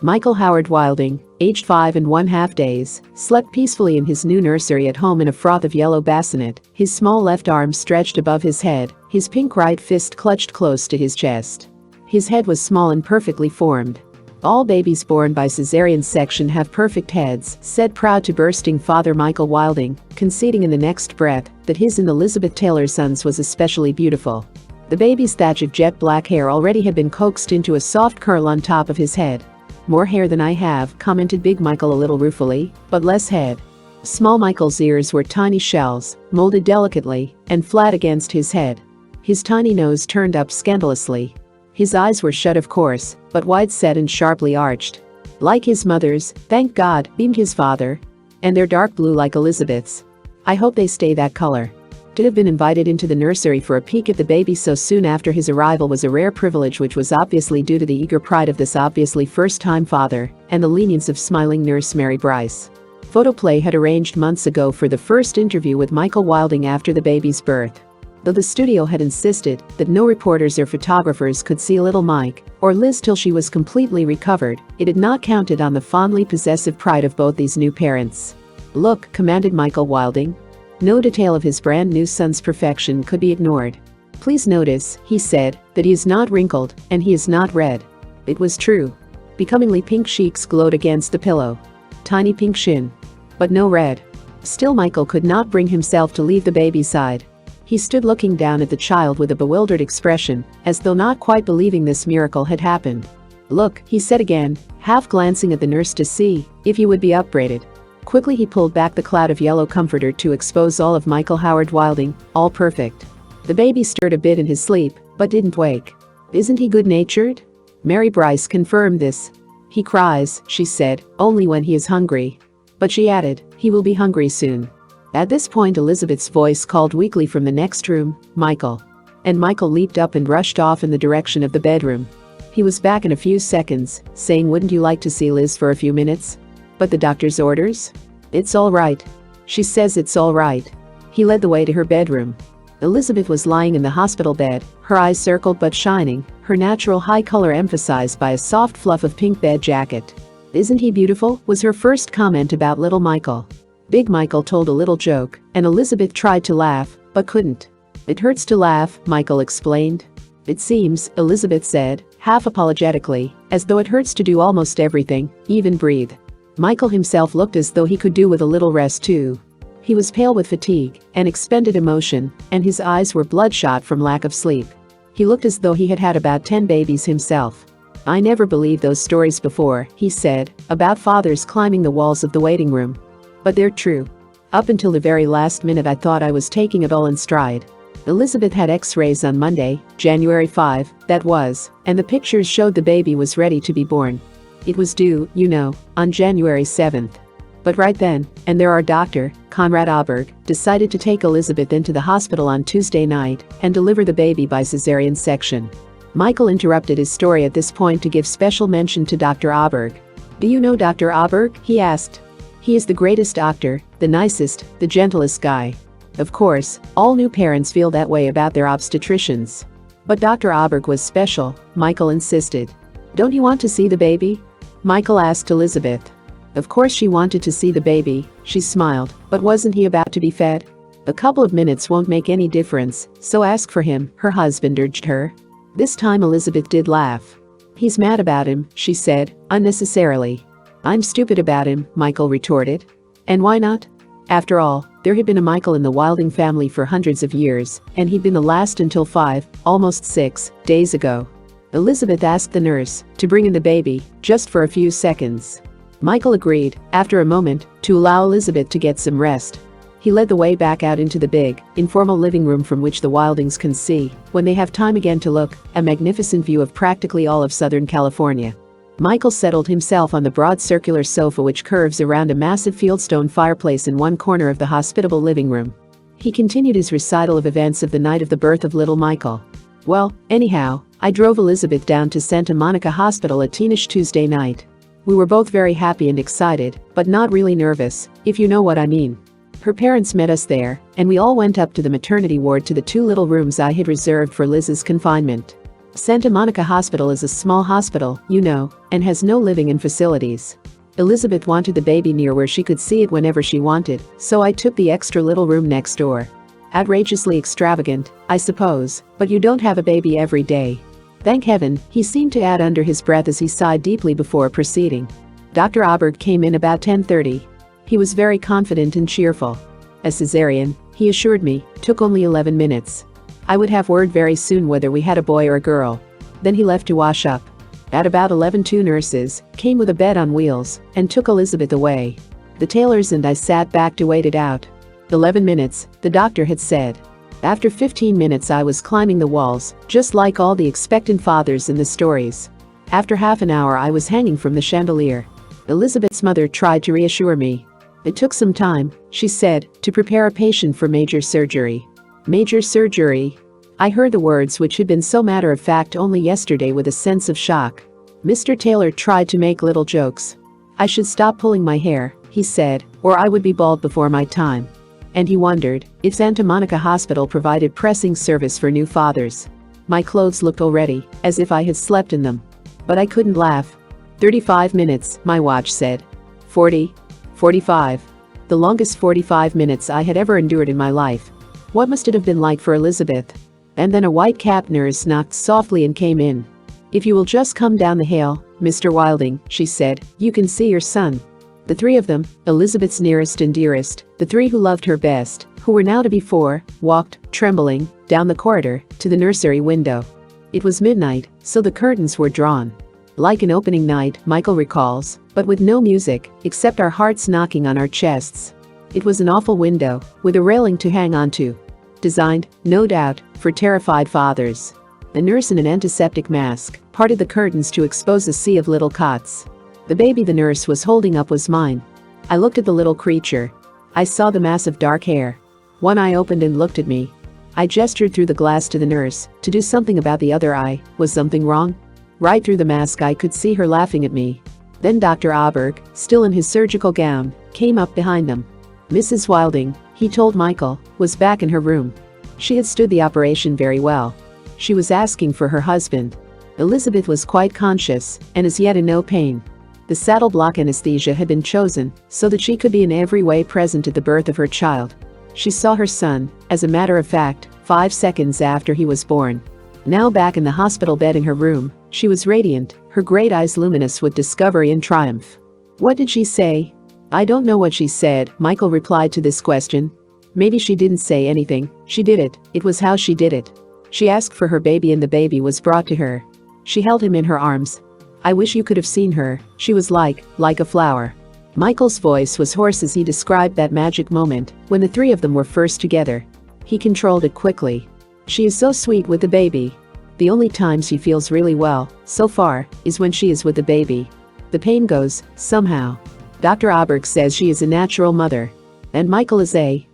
Michael Howard Wilding, aged 5½ days, slept peacefully in his new nursery at home in a froth of yellow bassinet, his small left arm stretched above his head, his pink right fist clutched close to his chest. His head was small and perfectly formed. "All babies born by cesarean section have perfect heads," said proud to bursting father Michael Wilding, conceding in the next breath that his and Elizabeth Taylor's son's was especially beautiful. The baby's thatch of jet black hair already had been coaxed into a soft curl on top of his head. "More hair than I have," commented Big Michael a little ruefully, "but less head." Small Michael's ears were tiny shells, molded delicately and flat against his head. His tiny nose turned up scandalously. His eyes were shut, of course, but wide-set and sharply arched. "Like his mother's, thank God," beamed his father. "And they're dark blue like Elizabeth's. I hope they stay that color." To have been invited into the nursery for a peek at the baby so soon after his arrival was a rare privilege, which was obviously due to the eager pride of this obviously first-time father and the lenience of smiling nurse Mary Bryce. Photoplay had arranged months ago for the first interview with Michael Wilding after the baby's birth. Though the studio had insisted that no reporters or photographers could see little Mike or Liz till she was completely recovered, it had not counted on the fondly possessive pride of both these new parents. "Look," commanded Michael Wilding. No detail of his brand new son's perfection could be ignored. "Please notice," he said, "that he is not wrinkled and he is not red." It was true. Becomingly pink cheeks glowed against the pillow. Tiny pink shin. But no red. Still, Michael could not bring himself to leave the baby's side. He stood looking down at the child with a bewildered expression, as though not quite believing this miracle had happened. "Look," he said again, half glancing at the nurse to see if he would be upbraided. Quickly he pulled back the cloud of yellow comforter to expose all of Michael Howard Wilding, all perfect. The baby stirred a bit in his sleep, but didn't wake. "Isn't he good-natured?" Mary Bryce confirmed this. "He cries," she said, "only when he is hungry." But she added, "He will be hungry soon." At this point Elizabeth's voice called weakly from the next room, "Michael." And Michael leaped up and rushed off in the direction of the bedroom. He was back in a few seconds, saying, "Wouldn't you like to see Liz for a few minutes?" "But the doctor's orders?" "It's all right. She says it's all right." He led the way to her bedroom. Elizabeth was lying in the hospital bed, her eyes circled but shining, her natural high color emphasized by a soft fluff of pink bed jacket. "Isn't he beautiful?" was her first comment about little Michael. Big Michael told a little joke, and Elizabeth tried to laugh, but couldn't. "It hurts to laugh," Michael explained. "It seems," Elizabeth said, half apologetically, "as though it hurts to do almost everything, even breathe." Michael himself looked as though he could do with a little rest too. He was pale with fatigue and expended emotion, and his eyes were bloodshot from lack of sleep. He looked as though he had had about 10 babies himself. "I never believed those stories before," he said, "about fathers climbing the walls of the waiting room. But they're true. Up until the very last minute I thought I was taking it all in stride." Elizabeth had x-rays on Monday, January 5, that was, and the pictures showed the baby was ready to be born. It was due, you know, on January 7th. But right then, and there our doctor, Conrad Auberg, decided to take Elizabeth into the hospital on Tuesday night and deliver the baby by cesarean section. Michael interrupted his story at this point to give special mention to Dr. Auberg. "Do you know Dr. Auberg?" he asked. "He is the greatest doctor, the nicest, the gentlest guy." Of course, all new parents feel that way about their obstetricians. But Dr. Auberg was special, Michael insisted. "Don't you want to see the baby?" Michael asked Elizabeth. Of course she wanted to see the baby, she smiled, but wasn't he about to be fed? "A couple of minutes won't make any difference, so ask for him," her husband urged her. This time Elizabeth did laugh. "He's mad about him," she said, unnecessarily. "I'm stupid about him," Michael retorted. "And why not? After all, there had been a Michael in the Wilding family for hundreds of years, and he'd been the last until 5, almost 6, days ago." Elizabeth asked the nurse to bring in the baby, just for a few seconds. Michael agreed, after a moment, to allow Elizabeth to get some rest. He led the way back out into the big, informal living room from which the Wildings can see, when they have time again to look, a magnificent view of practically all of Southern California. Michael settled himself on the broad circular sofa which curves around a massive fieldstone fireplace in one corner of the hospitable living room. He continued his recital of events of the night of the birth of little Michael. "Well, anyhow, I drove Elizabeth down to Santa Monica Hospital at teenish Tuesday night. We were both very happy and excited, but not really nervous, if you know what I mean. Her parents met us there, and we all went up to the maternity ward to the 2 little rooms I had reserved for Liz's confinement. Santa Monica Hospital is a small hospital, you know, and has no living-in facilities. Elizabeth wanted the baby near where she could see it whenever she wanted, so I took the extra little room next door. Outrageously extravagant, I suppose, but you don't have a baby every day. Thank heaven, he seemed to add under his breath as he sighed deeply before proceeding. Dr. Auberg came in about 10:30. He was very confident and cheerful. A cesarean, he assured me, took only 11 minutes. I would have word very soon whether we had a boy or a girl. Then he left to wash up. At about 11, 2 nurses came with a bed on wheels and took Elizabeth away. The Taylors and I sat back to wait it out. 11 minutes, the doctor had said. After 15 minutes I was climbing the walls, just like all the expectant fathers in the stories. After half an hour I was hanging from the chandelier. Elizabeth's mother tried to reassure me. It took some time, she said, to prepare a patient for major surgery. Major surgery? I heard the words which had been so matter-of-fact only yesterday with a sense of shock. Mr. Taylor tried to make little jokes. I should stop pulling my hair, he said, or I would be bald before my time. And he wondered if Santa Monica Hospital provided pressing service for new fathers. My clothes looked already as if I had slept in them. But I couldn't laugh. 35 minutes, my watch said. 40. 45. The longest 45 minutes I had ever endured in my life. What must it have been like for Elizabeth? And then a white-capped nurse knocked softly and came in. "If you will just come down the hall, Mr. Wilding," she said, "you can see your son." The three of them, Elizabeth's nearest and dearest, the three who loved her best, who were now to be four, walked, trembling, down the corridor, to the nursery window. It was midnight, so the curtains were drawn. Like an opening night, Michael recalls, but with no music, except our hearts knocking on our chests. It was an awful window, with a railing to hang onto. Designed, no doubt, for terrified fathers. A nurse in an antiseptic mask parted the curtains to expose a sea of little cots. The baby the nurse was holding up was mine. I looked at the little creature. I saw the mass of dark hair. One eye opened and looked at me. I gestured through the glass to the nurse to do something about the other eye. Was something wrong? Right through the mask I could see her laughing at me. Then Dr. Auberg, still in his surgical gown, came up behind them. Mrs. Wilding, he told Michael, was back in her room. She had stood the operation very well. She was asking for her husband. Elizabeth was quite conscious and as yet in no pain. The saddle block anesthesia had been chosen so that she could be in every way present at the birth of her child. She saw her son, as a matter of fact, 5 seconds after he was born. Now back in the hospital bed in her room, she was radiant, her great eyes luminous with discovery and triumph. What did she say? I don't know what she said, Michael replied to this question. Maybe she didn't say anything, she did it, it was how she did it. She asked for her baby and the baby was brought to her. She held him in her arms. I wish you could have seen her, she was like a flower. Michael's voice was hoarse as he described that magic moment when the three of them were first together. He controlled it quickly. She is so sweet with the baby. The only time she feels really well, so far, is when she is with the baby. The pain goes, somehow. Dr. Auberg says she is a natural mother. And Michael is a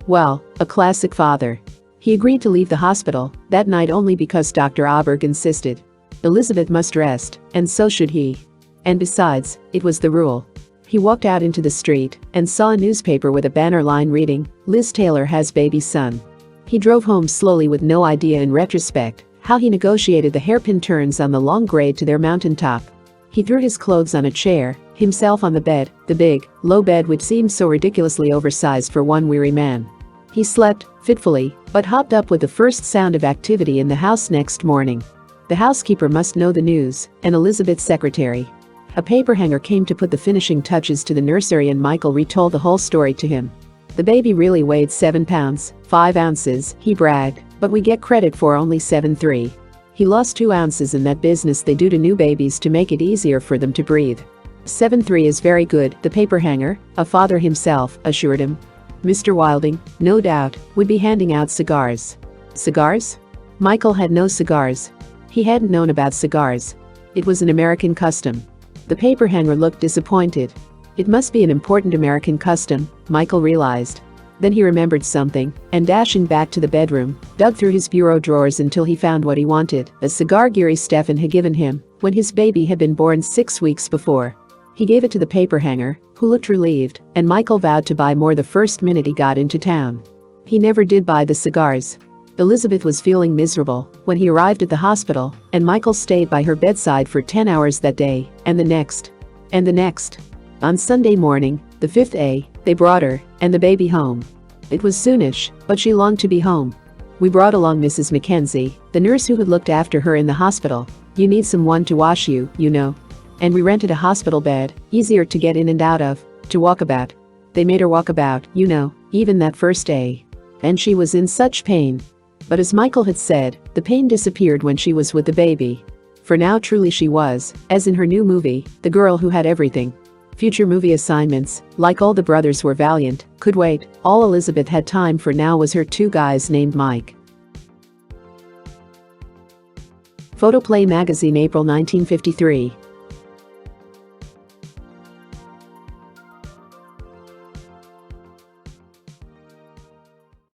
classic father. He agreed to leave the hospital that night only because Dr. Auberg insisted. Elizabeth must rest, and so should he. And besides, it was the rule. He walked out into the street and saw a newspaper with a banner line reading, "Liz Taylor has baby son." He drove home slowly with no idea in retrospect how he negotiated the hairpin turns on the long grade to their mountaintop. He threw his clothes on a chair, himself on the bed, the big, low bed which seemed so ridiculously oversized for one weary man. He slept, fitfully, but hopped up with the first sound of activity in the house next morning. The housekeeper must know the news, and Elizabeth's secretary. A paper hanger came to put the finishing touches to the nursery and Michael retold the whole story to him. The baby really weighed 7 pounds, 5 ounces, he bragged, but we get credit for only 7.3. He lost 2 ounces in that business they do to new babies to make it easier for them to breathe. 7.3 is very good, the paper hanger, a father himself, assured him. Mr. Wilding, no doubt, would be handing out cigars. Cigars? Michael had no cigars. He hadn't known about cigars. It was an American custom. The paper hanger looked disappointed. It must be an important American custom, Michael realized. Then he remembered something, and dashing back to the bedroom, dug through his bureau drawers until he found what he wanted, a cigar Geary Stephan had given him when his baby had been born 6 weeks before. He gave it to the paper hanger, who looked relieved, and Michael vowed to buy more the first minute he got into town. He never did buy the cigars. Elizabeth was feeling miserable when he arrived at the hospital, and Michael stayed by her bedside for 10 hours that day, and the next. And the next. On Sunday morning, the 5th day, they brought her and the baby home. It was soonish, but she longed to be home. We brought along Mrs. Mackenzie, the nurse who had looked after her in the hospital. You need someone to wash you, you know. And we rented a hospital bed, easier to get in and out of, to walk about. They made her walk about, you know, even that first day. And she was in such pain. But as Michael had said, the pain disappeared when she was with the baby. For now truly she was, as in her new movie, the girl who had everything. Future movie assignments, like all the brothers were valiant, could wait. All Elizabeth had time for now was her 2 guys named Mike. Photoplay magazine, April 1953.